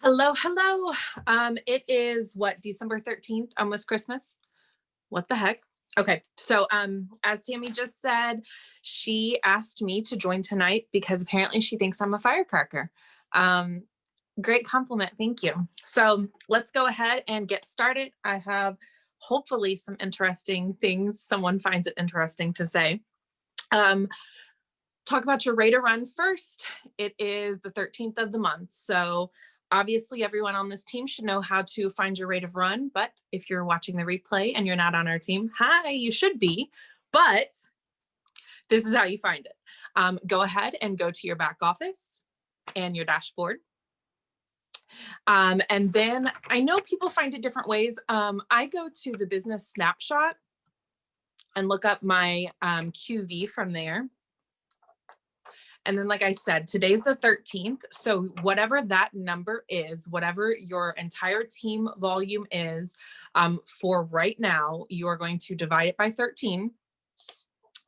Hello, hello. It is what, December 13th, almost Christmas. What the heck? Okay, so as Tammy just said, she asked me to join tonight because apparently she thinks I'm a firecracker. Um, Great compliment, thank you. So let's go ahead and get started. I have hopefully some interesting things someone finds it interesting to say. Talk about your rate of run first. It is the 13th of the month. So obviously everyone on this team should know how to find your rate of run. But if you're watching the replay and you're not on our team, hi, you should be. But this is how you find it. Go ahead and go to your back office and your dashboard. And then I know people find it different ways. I go to the business snapshot and look up my QV from there. And then, like I said, today's the 13th. So whatever that number is, whatever your entire team volume is for right now, you are going to divide it by 13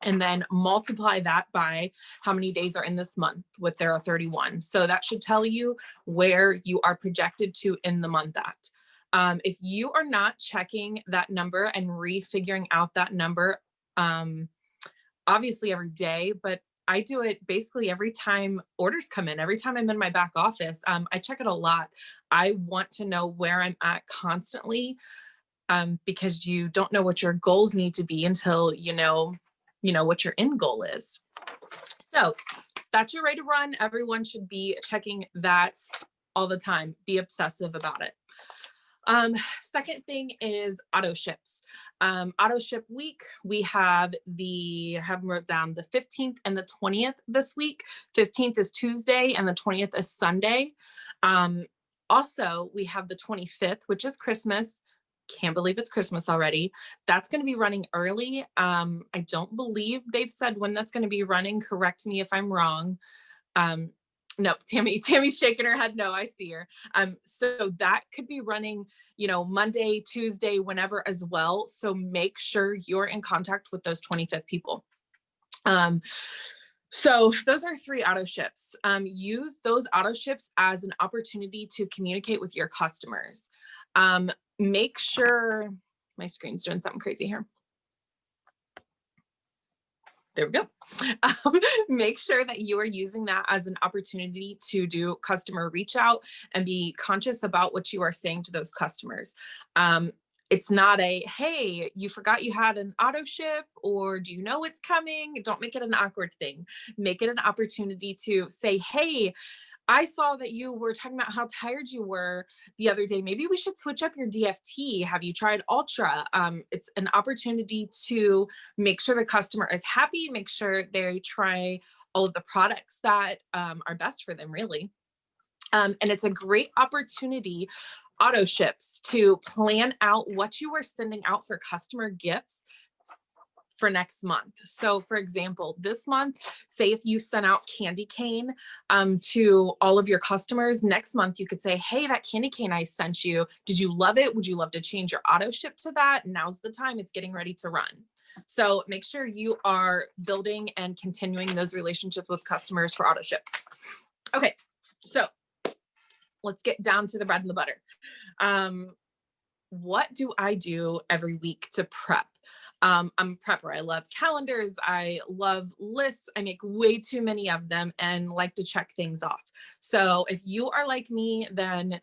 and then multiply that by how many days are in this month, with there are 31. So that should tell you where you are projected to in the month at. If you are not checking that number and refiguring out that number, obviously every day, but I do it basically every time orders come in, every time I'm in my back office. I check it a lot. I want to know where I'm at constantly because you don't know what your goals need to be until you know what your end goal is. So that's your rate of run. Everyone should be checking that all the time. Be obsessive about it. Second thing is auto ships. Auto ship week, we have I have them wrote down the 15th and the 20th this week. 15th is Tuesday and the 20th is Sunday. Also, we have the 25th, which is Christmas. Can't believe it's Christmas already. That's going to be running early. I don't believe they've said when that's going to be running. Correct me if I'm wrong. No, Tammy's shaking her head. No, I see her. So that could be running, Monday, Tuesday, whenever as well. So make sure you're in contact with those 25th people. So those are 3 auto ships. Use those auto ships as an opportunity to communicate with your customers. Make sure my screen's doing something crazy here. There we go. Make sure that you are using that as an opportunity to do customer reach out and be conscious about what you are saying to those customers. It's not a, hey, you forgot you had an auto ship, or do you know it's coming? Don't make it an awkward thing. Make it an opportunity to say, hey, I saw that you were talking about how tired you were the other day. Maybe we should switch up your DFT. Have you tried Ultra? It's an opportunity to make sure the customer is happy, make sure they try all of the products that are best for them, really. And it's a great opportunity, auto ships, to plan out what you are sending out for customer gifts for next month. So for example, this month, say if you sent out candy cane to all of your customers, next month you could say, hey, that candy cane I sent you, did you love it? Would you love to change your auto ship to that? Now's the time, it's getting ready to run. So make sure you are building and continuing those relationships with customers for auto ships. Okay, so let's get down to the bread and the butter. What do I do every week to prep? I'm a prepper. I love calendars. I love lists. I make way too many of them and like to check things off. So if you are like me, then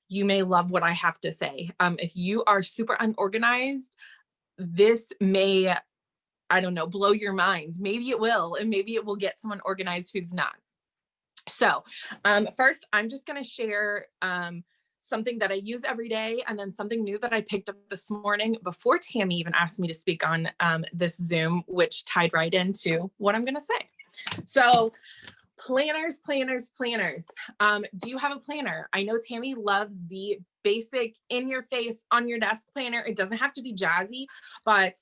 you may love what I have to say. If you are super unorganized, this may, I don't know, blow your mind. Maybe it will, and maybe it will get someone organized who's not. So first, I'm just going to share something that I use every day, and then something new that I picked up this morning before Tammy even asked me to speak on this Zoom, which tied right into what I'm going to say. So planners. Do you have a planner? I know Tammy loves the basic in your face on your desk planner. It doesn't have to be jazzy, but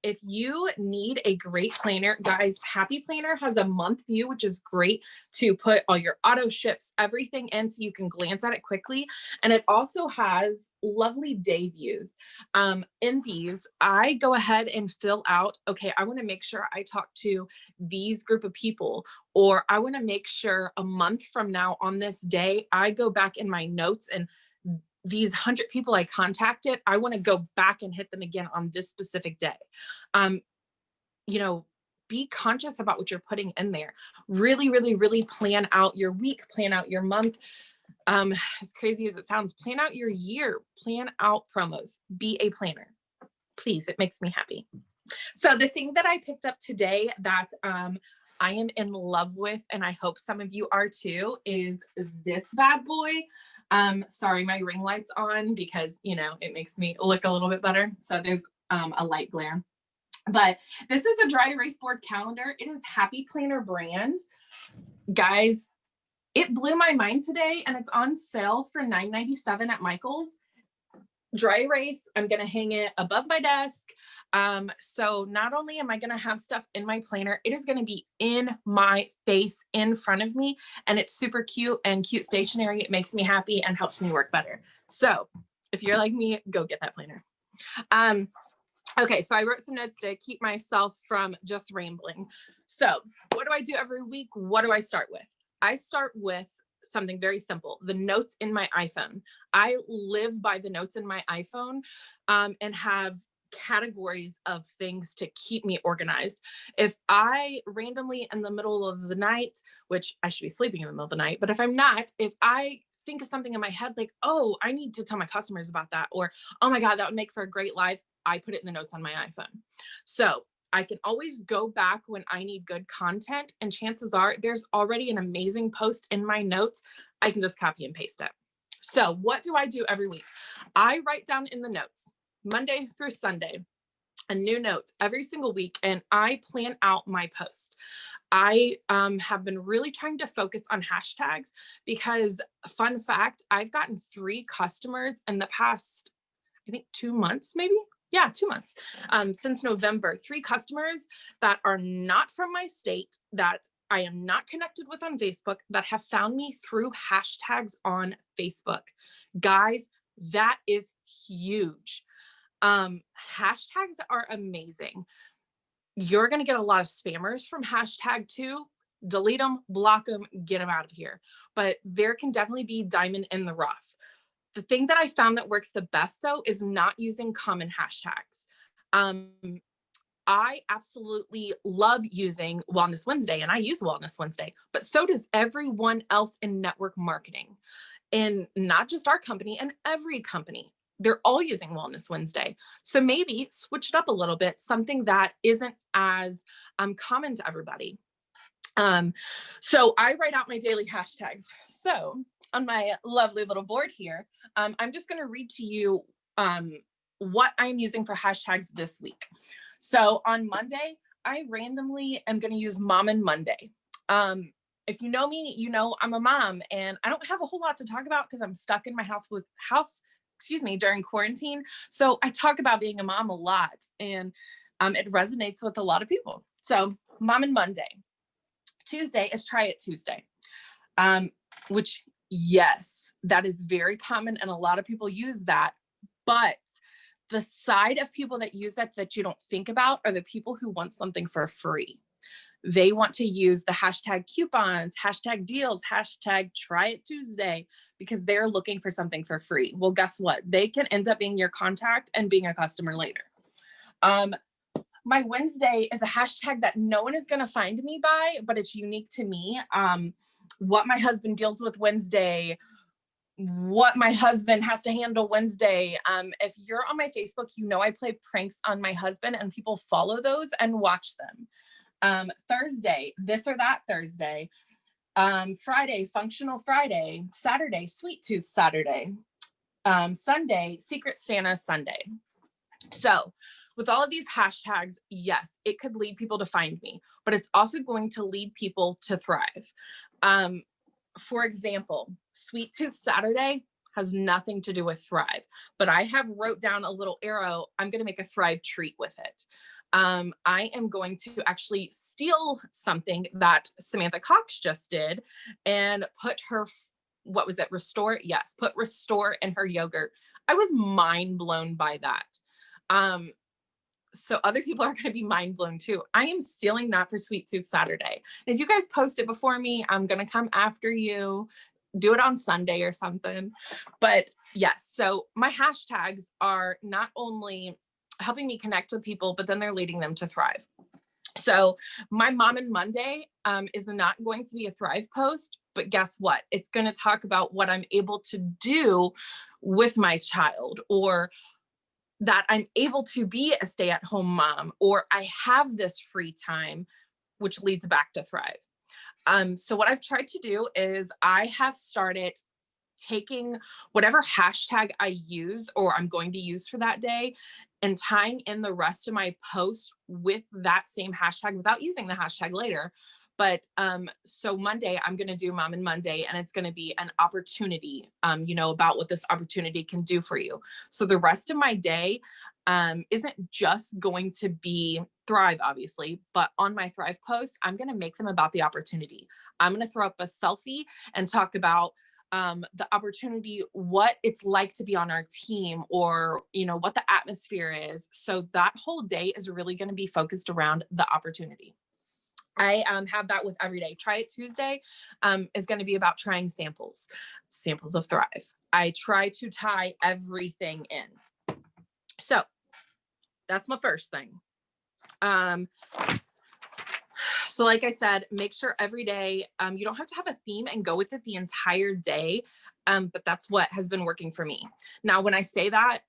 if you need a great planner, guys, Happy Planner has a month view, which is great to put all your auto ships, everything in so you can glance at it quickly. And it also has lovely day views. In these, I go ahead and fill out, okay, I want to make sure I talk to these group of people, or I want to make sure a month from now on this day, I go back in my notes and these 100 people I contacted, I want to go back and hit them again on this specific day. You know, be conscious about what you're putting in there. Really, really, really plan out your week, plan out your month. As crazy as it sounds, plan out your year, plan out promos, be a planner. Please, it makes me happy. So the thing that I picked up today that I am in love with, and I hope some of you are too, is this bad boy. Sorry, my ring light's on because, you know, it makes me look a little bit better. So there's a light glare. But this is a dry erase board calendar. It is Happy Planner brand. Guys, it blew my mind today, and it's on sale for $9.97 at Michael's. Dry erase, I'm going to hang it above my desk. So not only am I going to have stuff in my planner, it is going to be in my face in front of me, and it's super cute and cute stationery. It makes me happy and helps me work better. So if you're like me, go get that planner. Okay, so I wrote some notes to keep myself from just rambling. So what do I do every week? What do I start with? I start with something very simple, the notes in my iPhone. I live by the notes in my iPhone and have categories of things to keep me organized. If I randomly in the middle of the night, which I should be sleeping in the middle of the night, but if I'm not, if I think of something in my head like, oh, I need to tell my customers about that, or oh my God, that would make for a great live, I put it in the notes on my iPhone. So I can always go back when I need good content, and chances are there's already an amazing post in my notes. I can just copy and paste it. So what do I do every week? I write down in the notes, Monday through Sunday, a new note every single week, and I plan out my post. I have been really trying to focus on hashtags because, fun fact, I've gotten 3 customers in the past, I think 2 months, maybe. Yeah, 2 months since November, 3 customers that are not from my state, that I am not connected with on Facebook, that have found me through hashtags on Facebook. Guys, that is huge. Hashtags are amazing. You're going to get a lot of spammers from hashtag too. Delete them, block them, get them out of here. But there can definitely be diamond in the rough. The thing that I found that works the best though is not using common hashtags. I absolutely love using Wellness Wednesday, and I use Wellness Wednesday, but so does everyone else in network marketing, and not just our company, and every company. They're all using Wellness Wednesday. So maybe switch it up a little bit, something that isn't as common to everybody. So I write out my daily hashtags. So on my lovely little board here, I'm just going to read to you what I'm using for hashtags this week. So on Monday, I randomly am going to use Mom and Monday. If you know me, you know I'm a mom, and I don't have a whole lot to talk about because I'm stuck in my house during quarantine. So I talk about being a mom a lot, and it resonates with a lot of people. So Mom and Monday. Tuesday is Try It Tuesday, which, yes, that is very common, and a lot of people use that. But the side of people that use that you don't think about are the people who want something for free. They want to use the hashtag coupons, hashtag deals, hashtag Try It Tuesday, because they're looking for something for free. Well, guess what? They can end up being your contact and being a customer later. My Wednesday is a hashtag that no one is going to find me by, but it's unique to me. What my husband deals with Wednesday, what my husband has to handle Wednesday. If you're on my Facebook, you know I play pranks on my husband, and people follow those and watch them. Thursday, this or that Thursday. Friday, Functional Friday. Saturday, Sweet Tooth Saturday. Sunday, Secret Santa Sunday. So with all of these hashtags, yes, it could lead people to find me, but it's also going to lead people to thrive. For example, Sweet Tooth Saturday has nothing to do with Thrive, but I have wrote down a little arrow. I'm going to make a Thrive treat with it. I am going to actually steal something that Samantha Cox just did and put her, what was it, Restore? Yes, put Restore in her yogurt. I was mind blown by that. So other people are going to be mind blown too. I am stealing that for Sweet Tooth Saturday. And if you guys post it before me, I'm going to come after you. Do it on Sunday or something. But yes, so my hashtags are not only helping me connect with people, but then they're leading them to thrive. So my Mom and Monday is not going to be a Thrive post, but guess what? It's going to talk about what I'm able to do with my child, or that I'm able to be a stay-at-home mom, or I have this free time, which leads back to Thrive. So what I've tried to do is I have started taking whatever hashtag I use or I'm going to use for that day and tying in the rest of my post with that same hashtag without using the hashtag later. But so Monday, I'm going to do Mom and Monday, and it's going to be an opportunity, about what this opportunity can do for you. So the rest of my day isn't just going to be Thrive, obviously, but on my Thrive posts, I'm going to make them about the opportunity. I'm going to throw up a selfie and talk about the opportunity, what it's like to be on our team, or, what the atmosphere is. So that whole day is really going to be focused around the opportunity. I have that with every day. Try It Tuesday is going to be about trying samples of Thrive. I try to tie everything in. So that's my first thing. So like I said, make sure every day, you don't have to have a theme and go with it the entire day. But that's what has been working for me. Now, when I say that,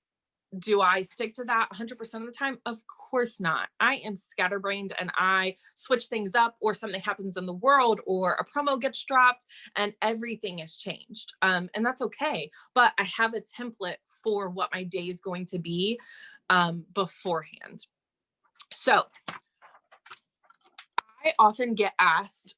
do I stick to that 100% of the time? Of course not. I am scatterbrained and I switch things up, or something happens in the world, or a promo gets dropped and everything is changed. And that's okay. But I have a template for what my day is going to be beforehand. So I often get asked,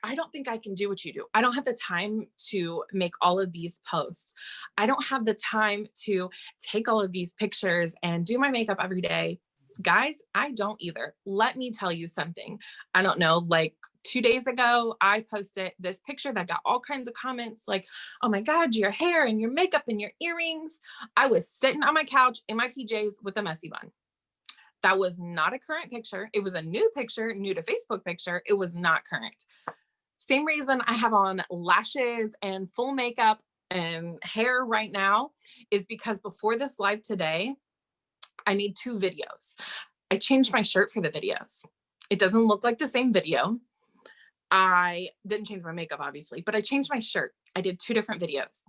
I don't think I can do what you do. I don't have the time to make all of these posts. I don't have the time to take all of these pictures and do my makeup every day. Guys, I don't either. Let me tell you something. I don't know, like 2 days ago, I posted this picture that got all kinds of comments like, oh my God, your hair and your makeup and your earrings. I was sitting on my couch in my PJs with a messy bun. That was not a current picture. It was a new picture, new to Facebook picture. It was not current. Same reason I have on lashes and full makeup and hair right now is because before this live today, I made 2 videos. I changed my shirt for the videos. It doesn't look like the same video. I didn't change my makeup, obviously, but I changed my shirt. I did 2 different videos.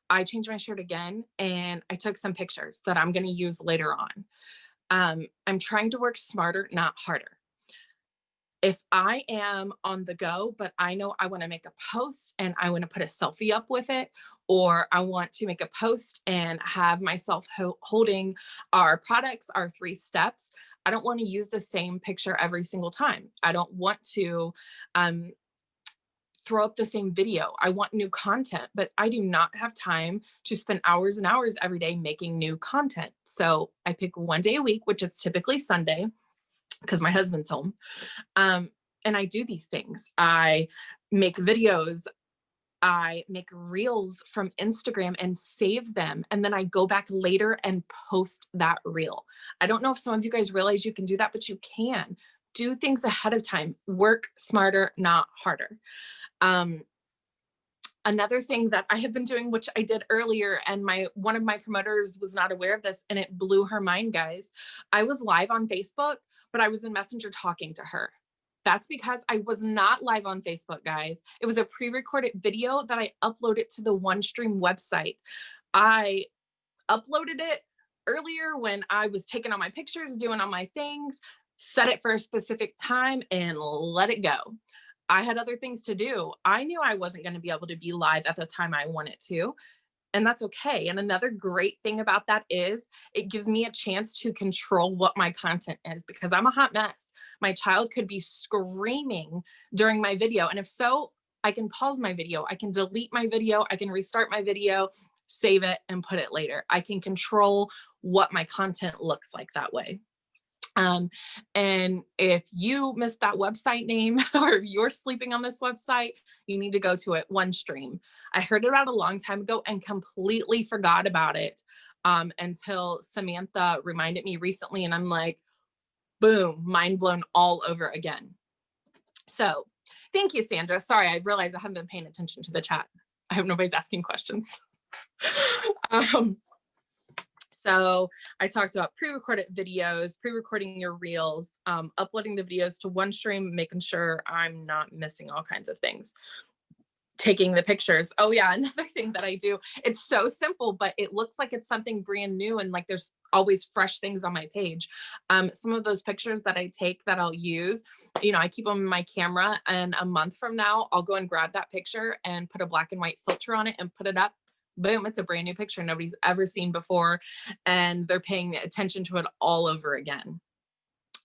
I changed my shirt again, and I took some pictures that I'm going to use later on. I'm trying to work smarter, not harder. If I am on the go, but I know I want to make a post and I want to put a selfie up with it, or I want to make a post and have myself holding our products, our 3 steps, I don't want to use the same picture every single time. I don't want to throw up the same video. I want new content, but I do not have time to spend hours and hours every day making new content. So I pick one day a week, which is typically Sunday, because my husband's home. And I do these things. I make videos. I make reels from Instagram and save them. And then I go back later and post that reel. I don't know if some of you guys realize you can do that, but you can. Do things ahead of time. Work smarter, not harder. Another thing that I have been doing, which I did earlier, and one of my promoters was not aware of this, and it blew her mind, guys. I was live on Facebook, but I was in Messenger talking to her. That's because I was not live on Facebook, guys. It was a pre-recorded video that I uploaded to the OneStream website. I uploaded it earlier when I was taking all my pictures, doing all my things, set it for a specific time, and let it go. I had other things to do. I knew I wasn't going to be able to be live at the time I wanted to, and that's okay. And another great thing about that is it gives me a chance to control what my content is, because I'm a hot mess. My child could be screaming during my video, and if so, I can pause my video. I can delete my video. I can restart my video, save it, and put it later. I can control what my content looks like that way. Um, and if you missed that website name or if you're sleeping on this website, you need to go to it. OneStream. I heard it about a long time ago and completely forgot about it until Samantha reminded me recently. And I'm like, boom, mind blown all over again. So thank you, Sandra. Sorry, I realized I haven't been paying attention to the chat. I hope nobody's asking questions. So I talked about pre-recorded videos, pre-recording your reels, uploading the videos to OneStream, making sure I'm not missing all kinds of things. Taking the pictures. Oh yeah, another thing that I do, it's so simple, but it looks like it's something brand new and like there's always fresh things on my page. Some of those pictures that I take that I'll use, you know, I keep them in my camera, and a month from now, I'll go and grab that picture and put a black and white filter on it and put it up. Boom, it's a brand new picture nobody's ever seen before, and they're paying attention to it all over again.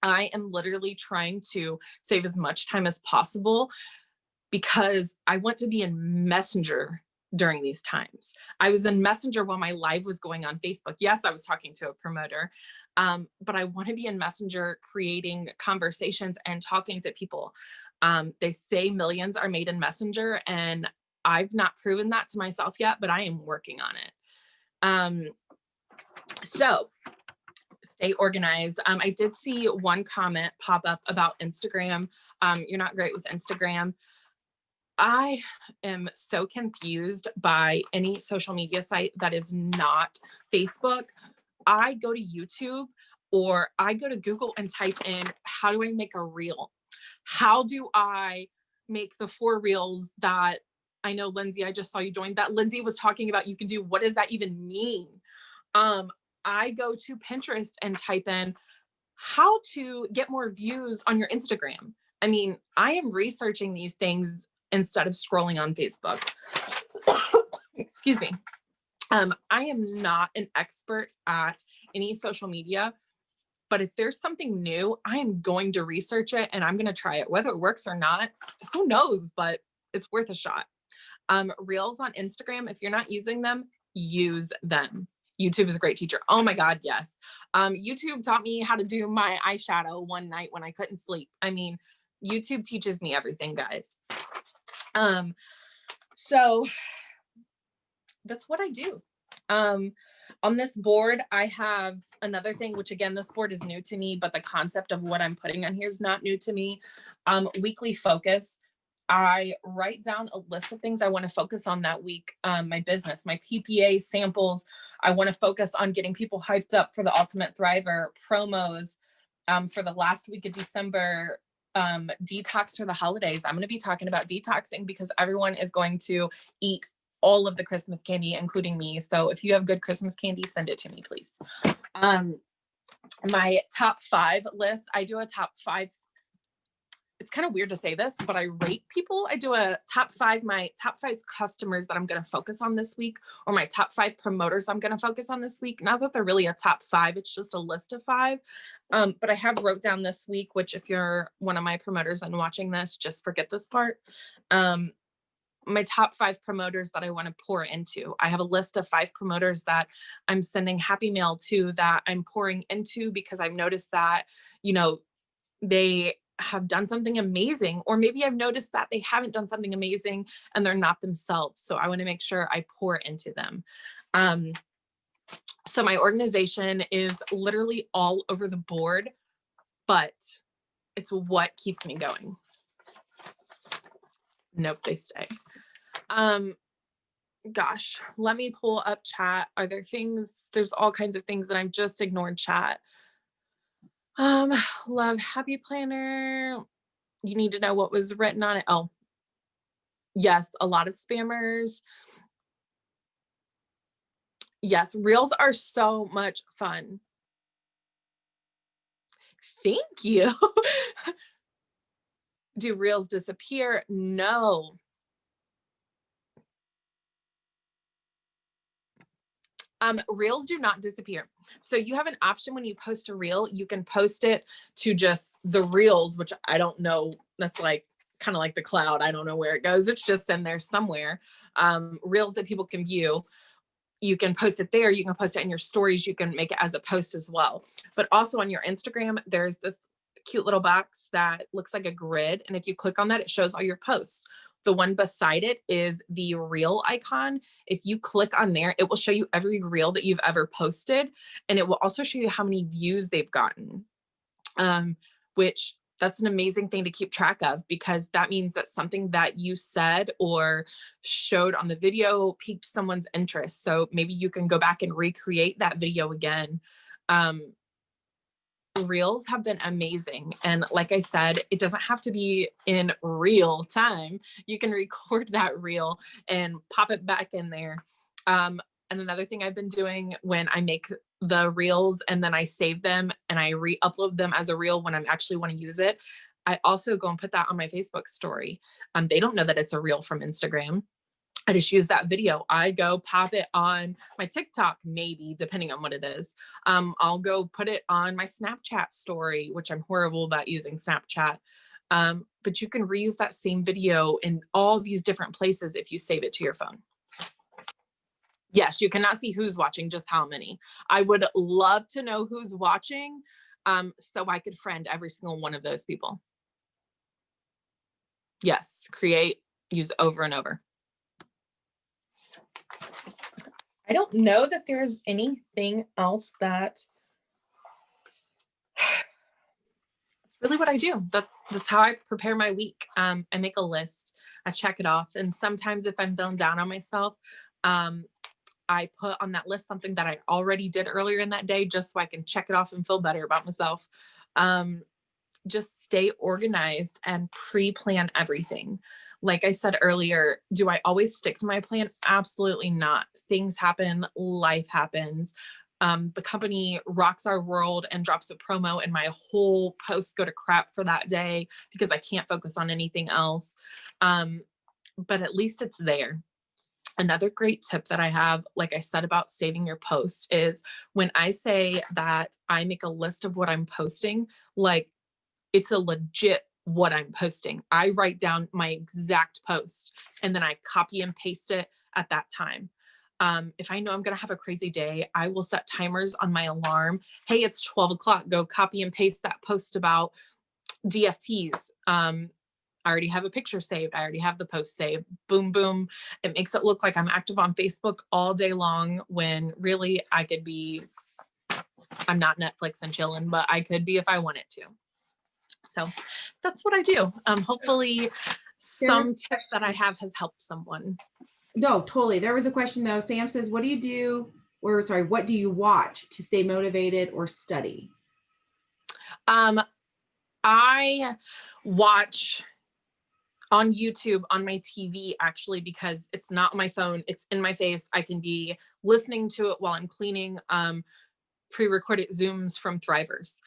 I am literally trying to save as much time as possible because I want to be in Messenger during these times. I was in Messenger while my live was going on Facebook. Yes, I was talking to a promoter, but I want to be in Messenger creating conversations and talking to people. They say millions are made in Messenger, and I've not proven that to myself yet, but I am working on it. So stay organized. I did see one comment pop up about Instagram. You're not great with Instagram. I am so confused by any social media site that is not Facebook. I go to YouTube or I go to Google and type in, how do I make a reel? How do I make the 4 reels that I know, Lindsay, I just saw you join, that Lindsay was talking about you can do? What does that even mean? I go to Pinterest and type in how to get more views on your Instagram. I mean, I am researching these things instead of scrolling on Facebook. Excuse me. I am not an expert at any social media, but if there's something new, I am going to research it and I'm going to try it. Whether it works or not, who knows, but it's worth a shot. Reels on Instagram, if you're not using them, use them. YouTube is a great teacher. Oh my God, yes. YouTube taught me how to do my eyeshadow one night when I couldn't sleep. I mean, YouTube teaches me everything, guys. So that's what I do. On this board, I have another thing, which again, this board is new to me, but the concept of what I'm putting on here is not new to me. Weekly focus. I write down a list of things I want to focus on that week. My business, my PPA samples. I want to focus on getting people hyped up for the Ultimate Thriver promos for the last week of December. Detox for the holidays. I'm going to be talking about detoxing because everyone is going to eat all of the Christmas candy, including me. So if you have good Christmas candy, send it to me, please. My top 5 list, I do a top 5. It's kind of weird to say this, but I rate people. I do a top 5, my top 5 customers that I'm going to focus on this week, or my top 5 promoters I'm going to focus on this week. Not that they're really a top 5, it's just a list of 5. But I have wrote down this week, which if you're one of my promoters and watching this, just forget this part. My top 5 promoters that I want to pour into. I have a list of 5 promoters that I'm sending happy mail to, that I'm pouring into because I've noticed that, you know, they have done something amazing, or maybe I've noticed that they haven't done something amazing and they're not themselves. So I want to make sure I pour into them. So my organization is literally all over the board, but it's what keeps me going. Nope, they stay. Gosh, let me pull up chat. Are there things? There's all kinds of things that I've just ignored chat. Love Happy Planner. You need to know what was written on it. Oh, yes, a lot of spammers. Yes, reels are so much fun. Thank you. Do reels disappear? No. Reels do not disappear. So you have an option when you post a reel, you can post it to just the reels, which I don't know. That's like kind of like the cloud. I don't know where it goes. It's just in there somewhere. Reels that people can view. you can post it there. You can post it in your stories. You can make it as a post as well. But also on your Instagram, there's this cute little box that looks like a grid. And if you click on that, it shows all your posts. The one beside it is the reel icon. If you click on there, it will show you every reel that you've ever posted. And it will also show you how many views they've gotten, which that's an amazing thing to keep track of, because that means that something that you said or showed on the video piqued someone's interest. So maybe you can go back and recreate that video again. Reels have been amazing. And like I said, it doesn't have to be in real time. You can record that reel and pop it back in there. And another thing I've been doing when I make the reels and then I save them and I re-upload them as a reel when I actually want to use it, I also go and put that on my Facebook story. They don't know that it's a reel from Instagram. I just use that video. I go pop it on my TikTok, maybe, depending on what it is. I'll go put it on my Snapchat story, which I'm horrible about using Snapchat. But you can reuse that same video in all these different places if you save it to your phone. Yes, you cannot see who's watching, just how many. I would love to know who's watching, so I could friend every single one of those people. Yes, create, use over and over. I don't know that there's anything else that that's really what I do. That's how I prepare my week. I make a list, I check it off. And sometimes if I'm feeling down on myself, I put on that list something that I already did earlier in that day, just so I can check it off and feel better about myself. Just stay organized and pre-plan everything. Like I said earlier, do I always stick to my plan? Absolutely not. Things happen, life happens. The company rocks our world and drops a promo and my whole posts go to crap for that day because I can't focus on anything else. But at least it's there. Another great tip that I have, like I said about saving your post, is when I say that I make a list of what I'm posting, like it's a legit what I'm posting. I write down my exact post and then I copy and paste it at that time. If I know I'm going to have a crazy day, I will set timers on my alarm. Hey, it's 12 o'clock. Go copy and paste that post about DFTs. I already have a picture saved. I already have the post saved. Boom, boom. It makes it look like I'm active on Facebook all day long when really I could be, I'm not Netflix and chilling, but I could be if I wanted to. So that's what I do. Hopefully some tips that I have has helped someone. No, totally. There was a question though. Sam says, what do you do, or sorry, what do you watch to stay motivated or study? I watch on YouTube on my TV, actually, because it's not on my phone. It's in my face. I can be listening to it while I'm cleaning. Pre-recorded Zooms from Thrivers.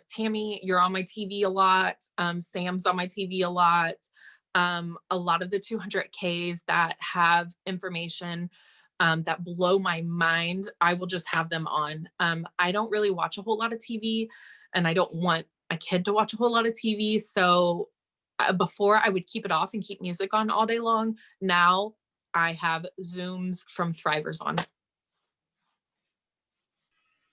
Tammy, you're on my TV a lot. Sam's on my TV a lot. A lot of the 200Ks that have information that blow my mind, I will just have them on. I don't really watch a whole lot of TV, and I don't want a kid to watch a whole lot of TV. So before I would keep it off and keep music on all day long. Now I have Zooms from Thrivers on.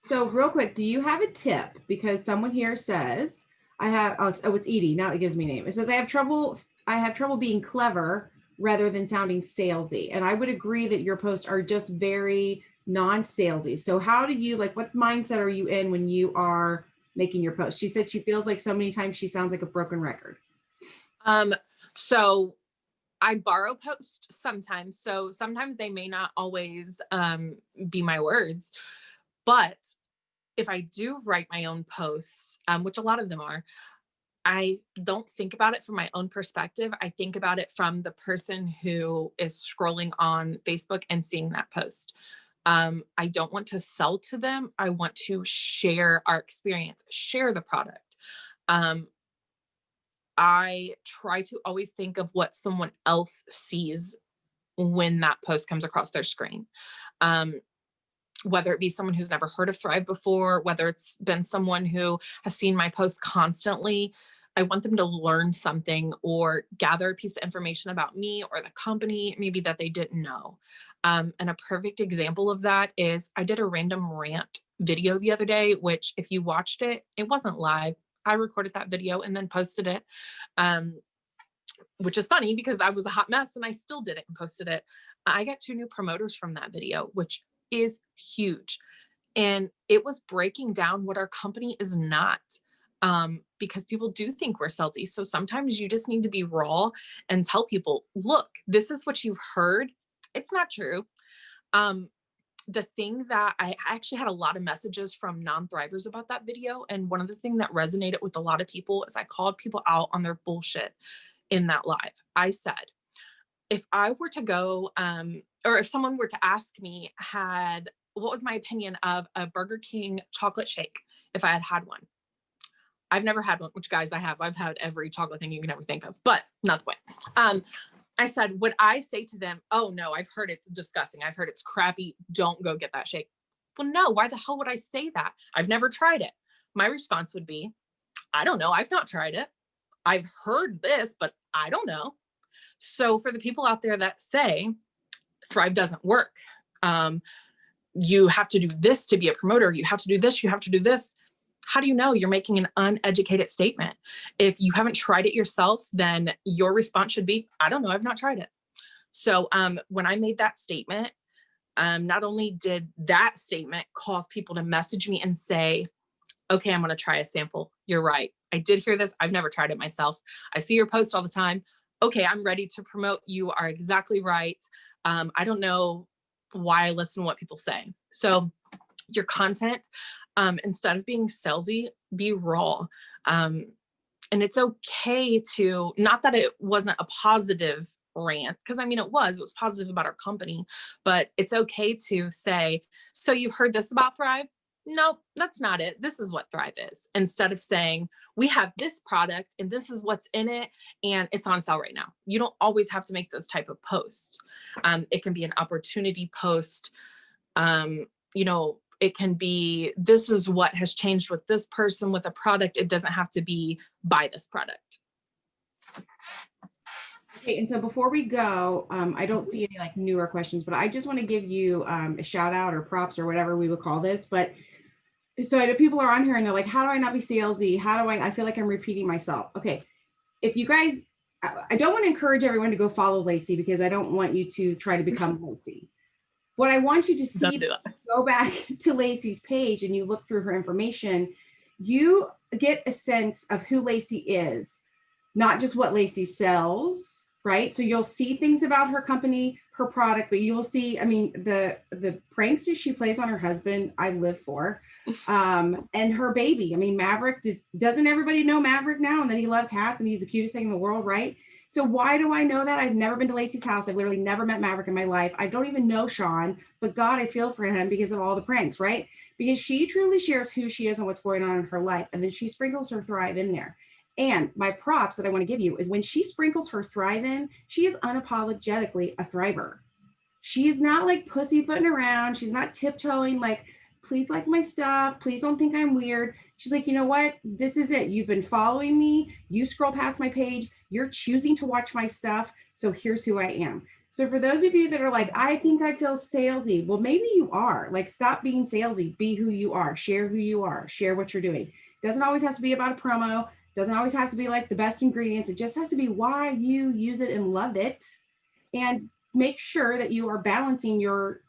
So real quick, do you have a tip? Because someone here says, I have, oh, it's Edie. Now it gives me a name. It says, I have trouble being clever rather than sounding salesy. And I would agree that your posts are just very non-salesy. So how do you, like, what mindset are you in when you are making your posts? She said she feels like so many times she sounds like a broken record. So I borrow posts sometimes. So sometimes they may not always be my words, but if I do write my own posts, which a lot of them are, I don't think about it from my own perspective. I think about it from the person who is scrolling on Facebook and seeing that post. I don't want to sell to them. I want to share our experience, share the product. I try to always think of what someone else sees when that post comes across their screen. Whether it be someone who's never heard of Thrive before, whether it's been someone who has seen my post constantly. I want them to learn something or gather a piece of information about me or the company, maybe that they didn't know. And a perfect example of that is I did a random rant video the other day, which if you watched it, it wasn't live. I recorded that video and then posted it, which is funny because I was a hot mess and I still did it and posted it. I got 2 new promoters from that video, which is huge. And it was breaking down what our company is not, because people do think we're salesy. So sometimes you just need to be raw and tell people, look, this is what you've heard. It's not true. The thing that I actually had a lot of messages from non-thrivers about that video. And one of the things that resonated with a lot of people is I called people out on their bullshit in that live. I said, if I were to go, or if someone were to ask me, what was my opinion of a Burger King chocolate shake if I had had one? I've never had one, which guys, I have. I've had every chocolate thing you can ever think of, but not the point. I said, would I say to them, oh no, I've heard it's disgusting. I've heard it's crappy. Don't go get that shake. Well, no, why the hell would I say that? I've never tried it. My response would be, I don't know. I've not tried it. I've heard this, but I don't know. So for the people out there that say Thrive doesn't work, you have to do this to be a promoter, you have to do this, you have to do this. How do you know? You're making an uneducated statement. If you haven't tried it yourself, then your response should be, I don't know, I've not tried it. So when I made that statement, not only did that statement cause people to message me and say, okay, I'm going to try a sample. You're right. I did hear this. I've never tried it myself. I see your post all the time. Okay, I'm ready to promote. You are exactly right. I don't know why I listen to what people say. So your content, instead of being salesy, be raw. And it's okay to, not that it wasn't a positive rant, because I mean, it was positive about our company, but it's okay to say, so you've heard this about Thrive? No, that's not it. This is what Thrive is. Instead of saying, we have this product and this is what's in it and it's on sale right now. You don't always have to make those type of posts. It can be an opportunity post. It can be, this is what has changed with this person with a product. It doesn't have to be buy this product. Okay, and so before we go, I don't see any like newer questions, but I just want to give you a shout out or props or whatever we would call this. But so I know people are on here and they're like, how do I not be salesy? How do I feel like I'm repeating myself. Okay. If you guys, I don't want to encourage everyone to go follow Lacey because I don't want you to try to become Lacey. What I want you to see, go back to Lacey's page and you look through her information, you get a sense of who Lacey is, not just what Lacey sells, right? So you'll see things about her company, her product, but you will see, I mean, the pranks that she plays on her husband, I live for, and her baby. I mean, Maverick, doesn't everybody know Maverick now? And that he loves hats and he's the cutest thing in the world, right? So why do I know that? I've never been to Lacey's house. I've literally never met Maverick in my life. I don't even know Sean, but God, I feel for him because of all the pranks, right? Because she truly shares who she is and what's going on in her life. And then she sprinkles her Thrive in there. And my props that I want to give you is when she sprinkles her Thrive in, she is unapologetically a thriver. She is not like pussyfooting around. She's not tiptoeing like, please like my stuff. Please don't think I'm weird. She's like, you know what? This is it. You've been following me. You scroll past my page. You're choosing to watch my stuff. So here's who I am. So for those of you that are like, I think I feel salesy. Well, maybe you are. Like, stop being salesy. Be who you are. Share who you are. Share what you're doing. Doesn't always have to be about a promo. Doesn't always have to be like the best ingredients. It just has to be why you use it and love it. And make sure that you are balancing your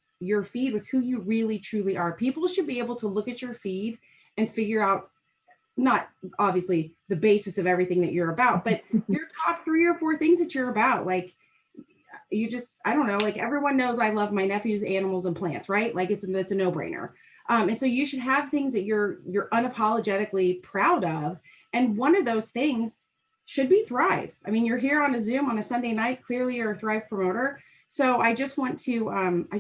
feed with who you really truly are. People should be able to look at your feed and figure out, not obviously the basis of everything that you're about, but your top 3 or 4 things that you're about. Like, you just, I don't know, like everyone knows I love my nephews, animals, and plants, right? Like it's a no-brainer. And so you should have things that you're unapologetically proud of. And one of those things should be Thrive. I mean, you're here on a Zoom on a Sunday night. Clearly you're a Thrive promoter. So I just want to,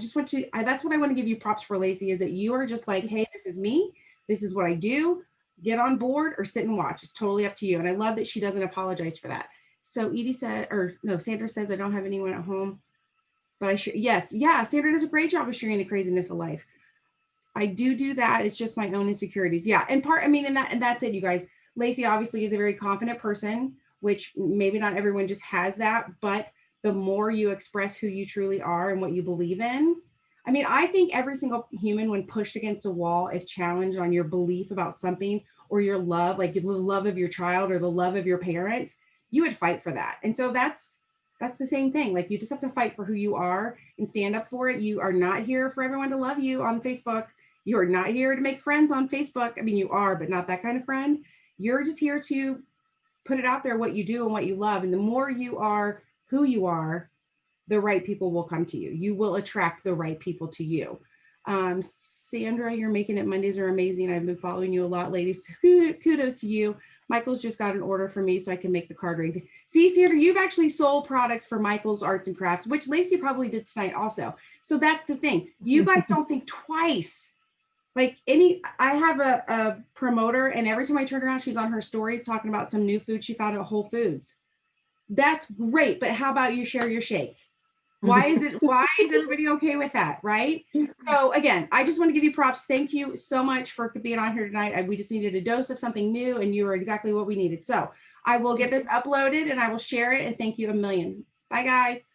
that's what I want to give you props for, Lacey, is that you are just like, hey, this is me. This is what I do. Get on board or sit and watch. It's totally up to you. And I love that she doesn't apologize for that. So Edie said, or no, Sandra says, I don't have anyone at home, but I should. Yes. Yeah. Sandra does a great job of sharing the craziness of life. I do that. It's just my own insecurities. Yeah. And that's it, you guys. Lacey obviously is a very confident person, which maybe not everyone just has that, but the more you express who you truly are and what you believe in. I mean, I think every single human, when pushed against a wall, if challenged on your belief about something or your love, like the love of your child or the love of your parent, you would fight for that. And so that's the same thing. Like, you just have to fight for who you are and stand up for it. You are not here for everyone to love you on Facebook. You are not here to make friends on Facebook. I mean, you are, but not that kind of friend. You're just here to put it out there, what you do and what you love. And the more you are who you are, the right people will come to you. You will attract the right people to you. Sandra, you're making it Mondays are amazing. I've been following you a lot, ladies. Kudos to you. Michael's just got an order for me so I can make the card ready. See, Sandra, you've actually sold products for Michael's Arts and Crafts, which Lacey probably did tonight also. So that's the thing. You guys don't think twice. Like, I have a promoter, and every time I turn around, she's on her stories talking about some new food she found at Whole Foods. That's great, but how about you share your shake? Why is everybody okay with that, right? So again, I just want to give you props. Thank you so much for being on here tonight. We just needed a dose of something new, and you were exactly what we needed. So I will get this uploaded and I will share it, and thank you a million. Bye, guys.